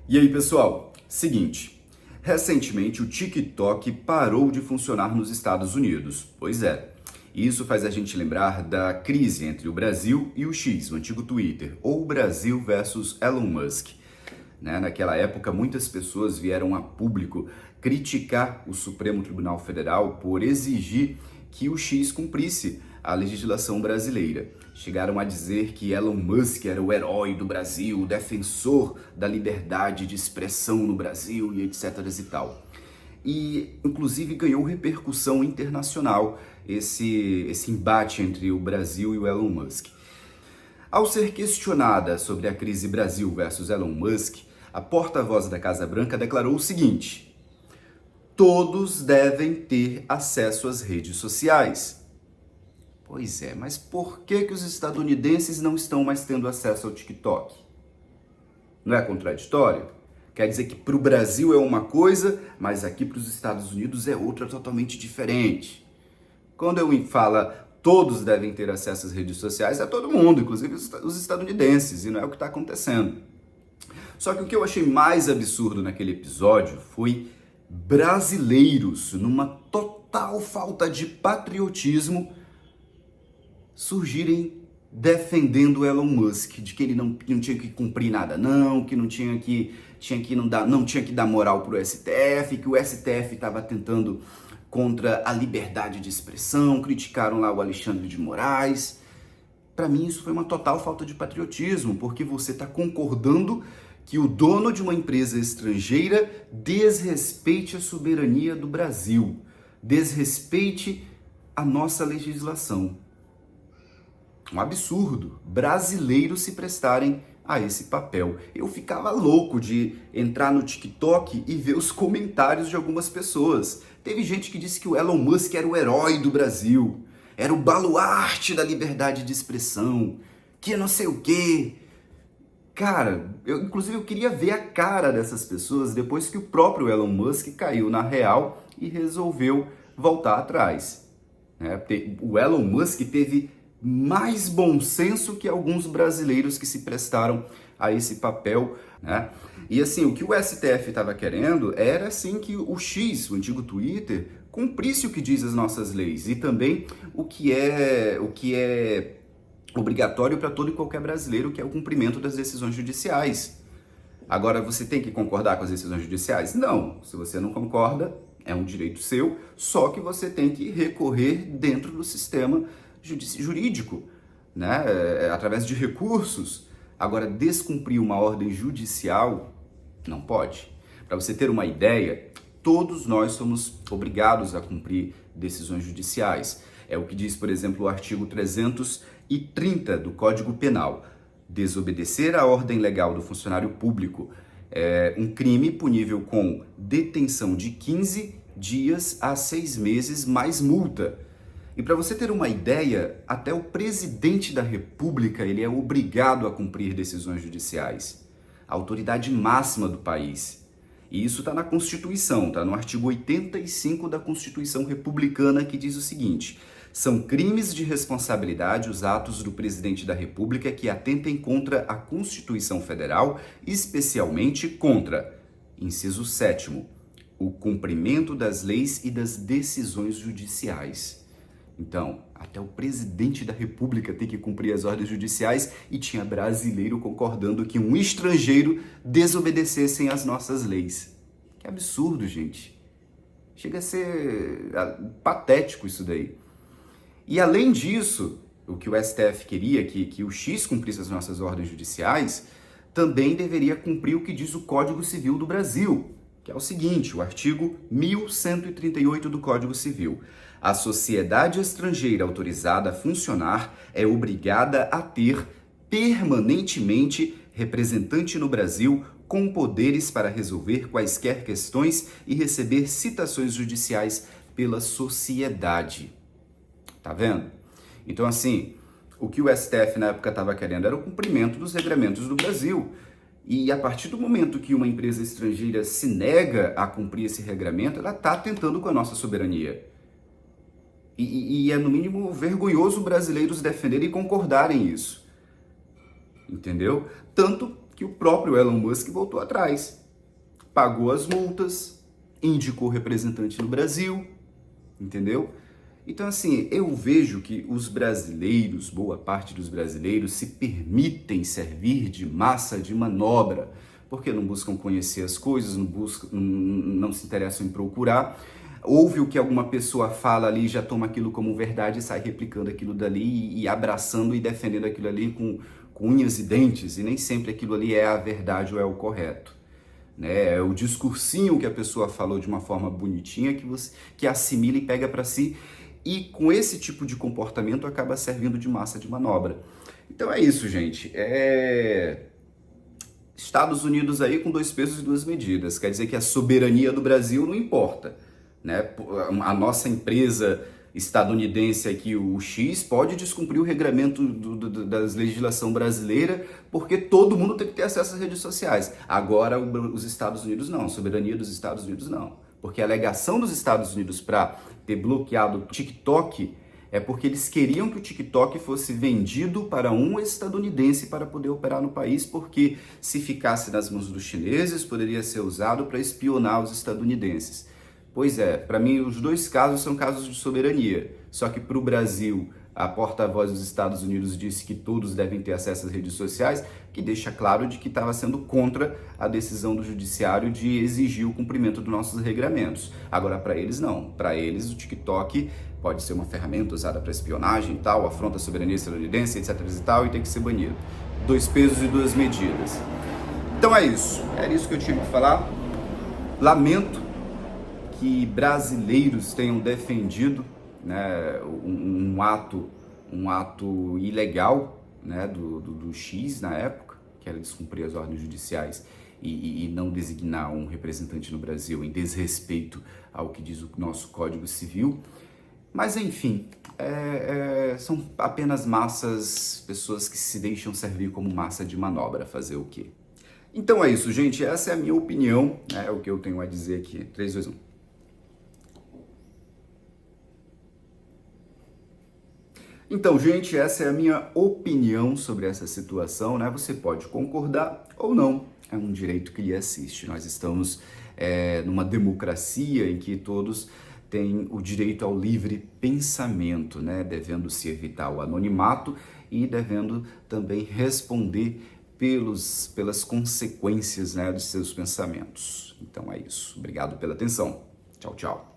E aí, pessoal? Seguinte, recentemente o TikTok parou de funcionar nos Estados Unidos. Pois é, isso faz a gente lembrar da crise entre o Brasil e o X, o antigo Twitter, ou o Brasil versus Elon Musk. Naquela época, muitas pessoas vieram a público criticar o Supremo Tribunal Federal por exigir que o X cumprisse a legislação brasileira. Chegaram a dizer que Elon Musk era o herói do Brasil, o defensor da liberdade de expressão no Brasil e etc e tal. E, inclusive, ganhou repercussão internacional esse embate entre o Brasil e o Elon Musk. Ao ser questionada sobre a crise Brasil versus Elon Musk, a porta-voz da Casa Branca declarou o seguinte: todos devem ter acesso às redes sociais. Pois é, mas por que os estadunidenses não estão mais tendo acesso ao TikTok? Não é contraditório? Quer dizer que para o Brasil é uma coisa, mas aqui para os Estados Unidos é outra totalmente diferente. Quando eu falo todos devem ter acesso às redes sociais, é todo mundo, inclusive os estadunidenses, e não é o que está acontecendo. Só que o que eu achei mais absurdo naquele episódio foi brasileiros, numa total falta de patriotismo, surgirem defendendo Elon Musk, de que ele não tinha que cumprir nada não, que não tinha que dar moral pro STF, que o STF estava tentando contra a liberdade de expressão, criticaram lá o Alexandre de Moraes. Para mim isso foi uma total falta de patriotismo, porque você está concordando que o dono de uma empresa estrangeira desrespeite a soberania do Brasil, desrespeite a nossa legislação. Um absurdo brasileiros se prestarem a esse papel. Eu ficava louco de entrar no TikTok e ver os comentários de algumas pessoas. Teve gente que disse que o Elon Musk era o herói do Brasil, era o baluarte da liberdade de expressão, que não sei o quê. Cara, eu queria ver a cara dessas pessoas depois que o próprio Elon Musk caiu na real e resolveu voltar atrás. O Elon Musk teve mais bom senso que alguns brasileiros que se prestaram a esse papel, E assim, o que o STF estava querendo era assim que o X, o antigo Twitter, cumprisse o que diz as nossas leis e também o que é obrigatório para todo e qualquer brasileiro, que é o cumprimento das decisões judiciais. Agora, você tem que concordar com as decisões judiciais? Não. Se você não concorda, é um direito seu, só que você tem que recorrer dentro do sistema jurídico, através de recursos. Agora, descumprir uma ordem judicial não pode. Para você ter uma ideia, todos nós somos obrigados a cumprir decisões judiciais. É o que diz, por exemplo, o artigo 330 do Código Penal. Desobedecer à ordem legal do funcionário público é um crime punível com detenção de 15 dias a 6 meses mais multa. E para você ter uma ideia, até o presidente da República ele é obrigado a cumprir decisões judiciais. A autoridade máxima do país. E isso está na Constituição, está no artigo 85 da Constituição Republicana, que diz o seguinte: são crimes de responsabilidade os atos do presidente da República que atentem contra a Constituição Federal, especialmente contra, inciso 7º, o cumprimento das leis e das decisões judiciais. Então, até o presidente da República tem que cumprir as ordens judiciais e tinha brasileiro concordando que um estrangeiro desobedecesse às nossas leis. Que absurdo, gente. Chega a ser patético isso daí. E além disso, o que o STF queria, que o X cumprisse as nossas ordens judiciais, também deveria cumprir o que diz o Código Civil do Brasil, que é o seguinte, o artigo 1138 do Código Civil. A sociedade estrangeira autorizada a funcionar é obrigada a ter permanentemente representante no Brasil com poderes para resolver quaisquer questões e receber citações judiciais pela sociedade. Tá vendo? Então, assim, o que o STF na época estava querendo era o cumprimento dos regramentos do Brasil. E a partir do momento que uma empresa estrangeira se nega a cumprir esse regramento, ela está atentando com a nossa soberania. E é, no mínimo, vergonhoso brasileiros defenderem e concordarem isso. Entendeu? Tanto que o próprio Elon Musk voltou atrás. Pagou as multas, indicou representante no Brasil, entendeu? Então, assim, eu vejo que os brasileiros, boa parte dos brasileiros, se permitem servir de massa de manobra, porque não buscam conhecer as coisas, não se interessam em procurar. Ouve o que alguma pessoa fala ali, já toma aquilo como verdade e sai replicando aquilo dali e abraçando e defendendo aquilo ali com unhas e dentes, e nem sempre aquilo ali é a verdade ou é o correto. Né? É o discursinho que a pessoa falou de uma forma bonitinha que assimila e pega para si, e com esse tipo de comportamento acaba servindo de massa de manobra. Então é isso, gente. Estados Unidos aí com 2 pesos e 2 medidas. Quer dizer que a soberania do Brasil não importa. Né? A nossa empresa estadunidense aqui, o X, pode descumprir o regramento da legislação brasileira, porque todo mundo tem que ter acesso às redes sociais. Agora, os Estados Unidos não, a soberania dos Estados Unidos não. Porque a alegação dos Estados Unidos para ter bloqueado o TikTok é porque eles queriam que o TikTok fosse vendido para um estadunidense para poder operar no país, porque se ficasse nas mãos dos chineses, poderia ser usado para espionar os estadunidenses. Pois é, para mim os 2 casos são casos de soberania, só que para o Brasil a porta-voz dos Estados Unidos disse que todos devem ter acesso às redes sociais, que deixa claro de que estava sendo contra a decisão do judiciário de exigir o cumprimento dos nossos regramentos. Agora para eles não, para eles o TikTok pode ser uma ferramenta usada para espionagem e tal, afronta a soberania estadunidense, etc e tal, e tem que ser banido. 2 pesos e 2 medidas. Então é isso, era isso que eu tinha que falar. Lamento que brasileiros tenham defendido, né, um ato ilegal, né, do X na época, que era descumprir as ordens judiciais e não designar um representante no Brasil em desrespeito ao que diz o nosso Código Civil. Mas enfim, são apenas pessoas que se deixam servir como massa de manobra, fazer o quê? Então é isso, gente, essa é a minha opinião, é o que eu tenho a dizer aqui. 3, 2, 1. Então, gente, essa é a minha opinião sobre essa situação, né? Você pode concordar ou não, é um direito que lhe assiste. Nós estamos numa democracia em que todos têm o direito ao livre pensamento, né? Devendo se evitar o anonimato e devendo também responder pelas consequências, né, dos seus pensamentos. Então é isso. Obrigado pela atenção. Tchau, tchau.